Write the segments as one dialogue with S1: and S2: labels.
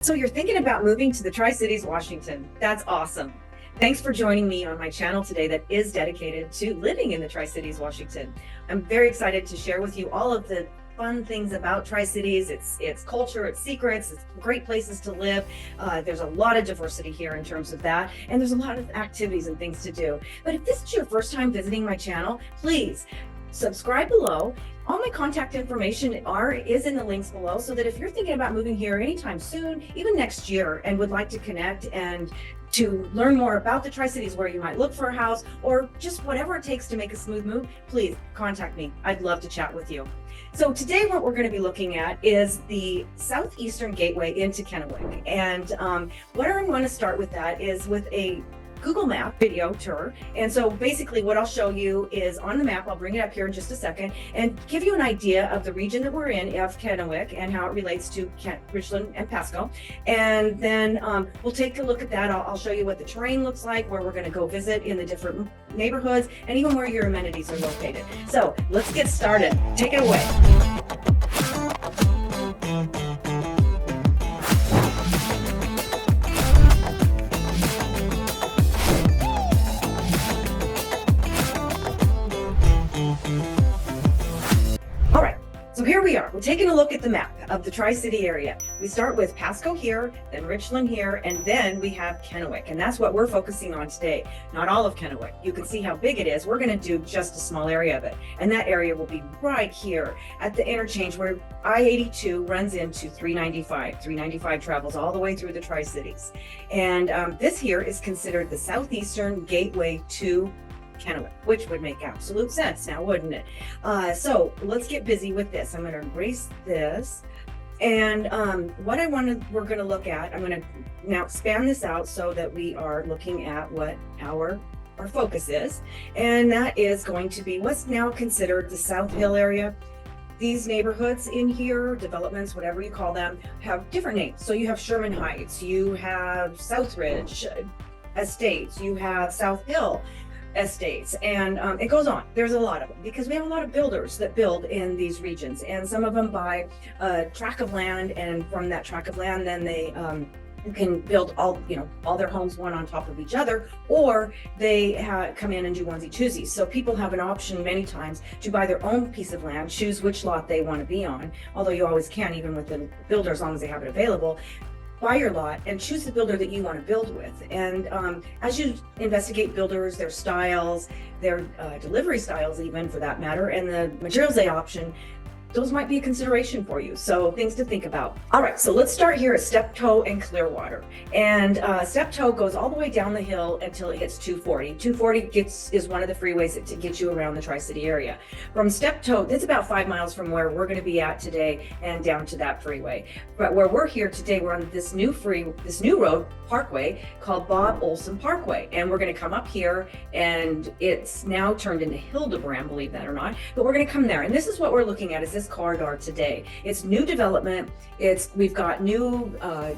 S1: So you're thinking about moving to the Tri-Cities, Washington. That's awesome. Thanks for joining me on my channel today that is dedicated to living in the Tri-Cities, Washington. I'm very excited to share with you all of the fun things about Tri-Cities, its culture, its secrets, it's great places to live. There's a lot of diversity here in terms of that, and there's a lot of activities and things to do. But if this is your first time visiting my channel, please subscribe below. All my contact information is in the links below, so that if you're thinking about moving here anytime soon, even next year, and would like to connect and to learn more about the Tri-Cities, where you might look for a house, or just whatever it takes to make a smooth move, please contact me. I'd love to chat with you. So today what we're going to be looking at is the southeastern gateway into Kennewick. And what I want to start with that is with a Google Map video tour. And so basically what I'll show you is on the map, I'll bring it up here in just a second, and give you an idea of the region that we're in of Kennewick and how it relates to Richland and Pasco. And then we'll take a look at that. I'll show you what the terrain looks like, where we're going to go visit in the different neighborhoods, and even where your amenities are located. So let's get started. Take it away. So here we are, we're taking a look at the map of the Tri-City area. We start with Pasco here, then Richland here, and then we have Kennewick. And that's what we're focusing on today. Not all of Kennewick. You can see how big it is. We're gonna do just a small area of it. And that area will be right here at the interchange where I-82 runs into 395. 395 travels all the way through the Tri-Cities. And this here is considered the southeastern gateway to Kennewick, which would make absolute sense now, wouldn't it? So let's get busy with this. I'm going to erase this, and what we're going to look at, I'm going to now expand this out so that we are looking at what our focus is, and that is going to be what's now considered the South Hill area. These neighborhoods in here, developments, whatever you call them, have different names. So you have Sherman Heights, you have Southridge Estates, you have South Hill Estates, and it goes on. There's a lot of them because we have a lot of builders that build in these regions, and some of them buy a tract of land, and from that tract of land then they can build all their homes one on top of each other, or they come in and do onesie twosies. So people have an option many times to buy their own piece of land, choose which lot they want to be on, although you always can, even with the builder, as long as they have it available. Buy your lot and choose the builder that you want to build with. And as you investigate builders, their styles, their delivery styles even for that matter, and the materials they option, those might be a consideration for you. So things to think about. All right, so let's start here at Steptoe and Clearwater. And Steptoe goes all the way down the hill until it hits 240. 240 is one of the freeways that gets you around the Tri-City area. From Steptoe, it's about 5 miles from where we're going to be at today and down to that freeway. But where we're here today, we're on this new road parkway called Bob Olson Parkway. And we're going to come up here, and it's now turned into Hildebrand, believe that or not. But we're going to come there. And this is what we're looking at, is this corridor today. It's new development. We've got new,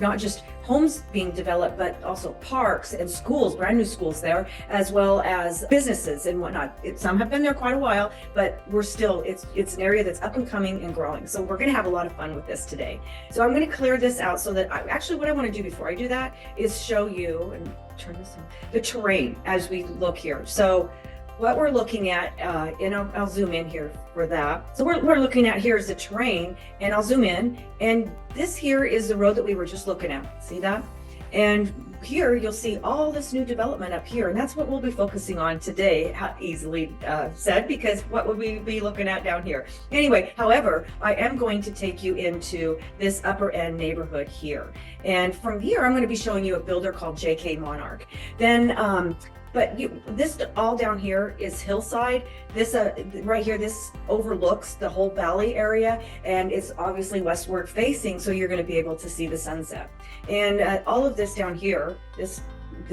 S1: not just homes being developed, but also parks and schools, brand new schools there, as well as businesses and whatnot. Some have been there quite a while, but it's an area that's up and coming and growing. So we're going to have a lot of fun with this today. So I'm going to clear this out so that what I want to do before I do that is show you, and turn this on, the terrain as we look here. So what we're looking at, and I'll zoom in here for that. So we're looking at here is the terrain, and I'll zoom in, and this here is the road that we were just looking at. See that? And here you'll see all this new development up here, and that's what we'll be focusing on today. Easily said, because what would we be looking at down here? Anyway, however, I am going to take you into this upper end neighborhood here, and from here I'm going to be showing you a builder called JK Monarch. Then but this all down here is hillside. This right here, this overlooks the whole valley area, and it's obviously westward facing, so you're going to be able to see the sunset. And all of this down here, this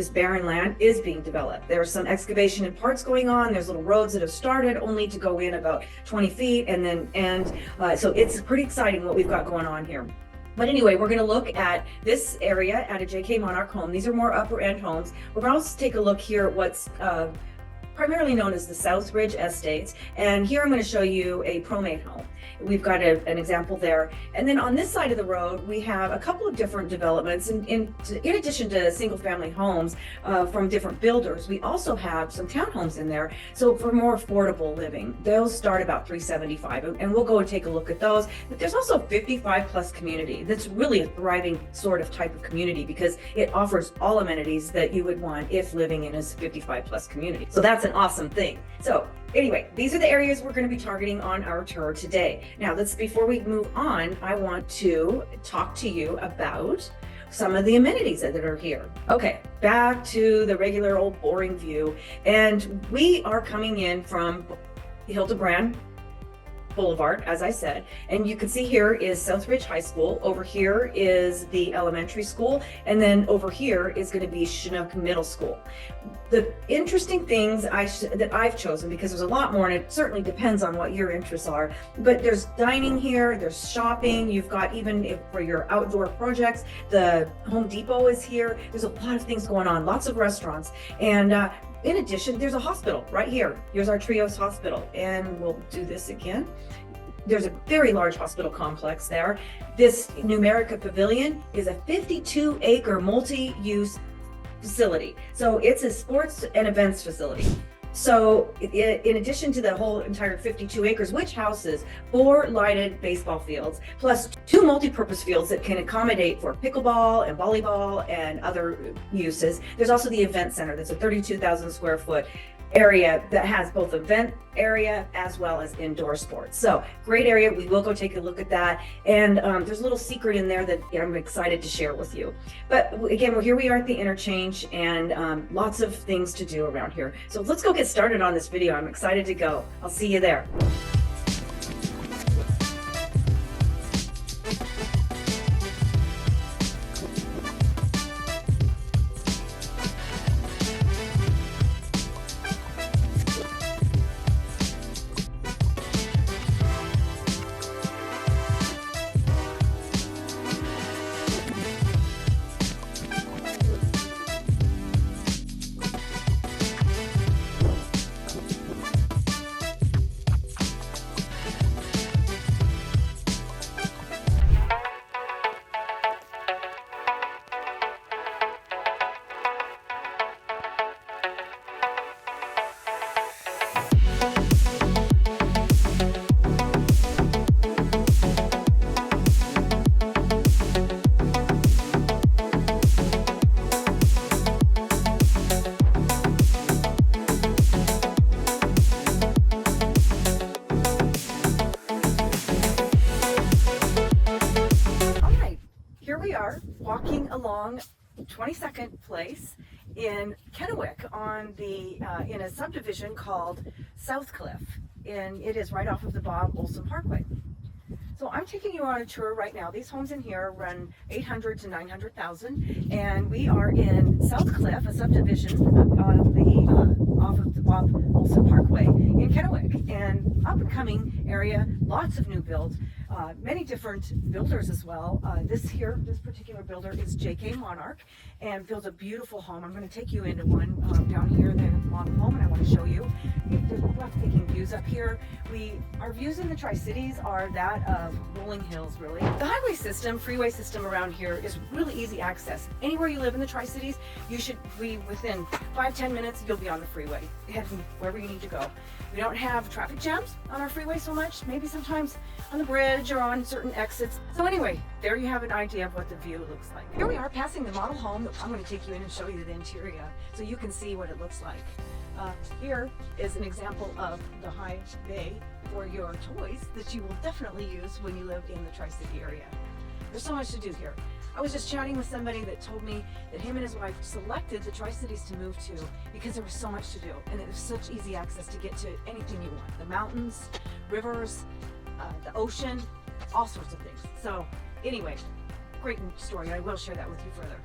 S1: barren land is being developed. There's some excavation and parts going on. There's little roads that have started, only to go in about 20 feet, and so it's pretty exciting what we've got going on here. But anyway, we're going to look at this area at a JK Monarch home. These are more upper end homes. We're going to also take a look here at what's primarily known as the Southridge Estates. And here I'm going to show you a ProMate home. We've got an example there. And then on this side of the road, we have a couple of different developments. In addition to single family homes from different builders, we also have some townhomes in there. So for more affordable living, those start about $375, and we'll go and take a look at those. But there's also 55 plus community. That's really a thriving sort of type of community because it offers all amenities that you would want if living in a 55 plus community. So that's an awesome thing. So anyway, these are the areas we're going to be targeting on our tour today. Now, before we move on, I want to talk to you about some of the amenities that are here. Okay, back to the regular old boring view. And we are coming in from Hildebrand Boulevard, as I said, and you can see here is Southridge High School. Over here is the elementary school, and then over here is going to be Chinook Middle School. The interesting things that I've chosen, because there's a lot more, and it certainly depends on what your interests are, but there's dining here, there's shopping, you've got even for your outdoor projects, the Home Depot is here. There's a lot of things going on, lots of restaurants, and in addition, there's a hospital right here. Here's our Trios Hospital, and we'll do this again. There's a very large hospital complex there. This Numerica Pavilion is a 52-acre multi-use facility. So it's a sports and events facility. So in addition to the whole entire 52 acres, which houses 4 lighted baseball fields, plus 2 multi-purpose fields that can accommodate for pickleball and volleyball and other uses. There's also the event center. That's a 32,000 square foot area that has both event area as well as indoor sports. So great area. We will go take a look at that. And there's a little secret in there that I'm excited to share with you. But again, here we are at the interchange, and lots of things to do around here. So let's go get started on this video. I'm excited to go. I'll see you there. Walking along 22nd Place in Kennewick on the in a subdivision called Southcliffe, and it is right off of the Bob Olson Parkway. So I'm taking you on a tour right now. These homes in here run 800 to 900,000, and we are in Southcliffe, a subdivision off of the Bob Olson Parkway in Kennewick, and up and coming area, lots of new builds. Many different builders as well. This particular builder is JK Monarch, and builds a beautiful home. I'm going to take you into one down here, the model home, and I want to show you. There's breathtaking views up here. Our views in the Tri-Cities are that of rolling hills, really. The highway system, freeway system around here is really easy access. Anywhere you live in the Tri-Cities, you should be within 5-10 minutes, you'll be on the freeway, heading wherever you need to go. We don't have traffic jams on our freeway so much, maybe sometimes on the bridge or on certain exits. So anyway, there you have an idea of what the view looks like. Here we are passing the model home. I'm going to take you in and show you the interior so you can see what it looks like. Here is an example of the high bay for your toys that you will definitely use when you live in the Tri-City area. There's so much to do here. I was just chatting with somebody that told me that him and his wife selected the Tri-Cities to move to because there was so much to do, and it was such easy access to get to anything you want. The mountains, rivers, the ocean, all sorts of things. So anyway, great story. I will share that with you further.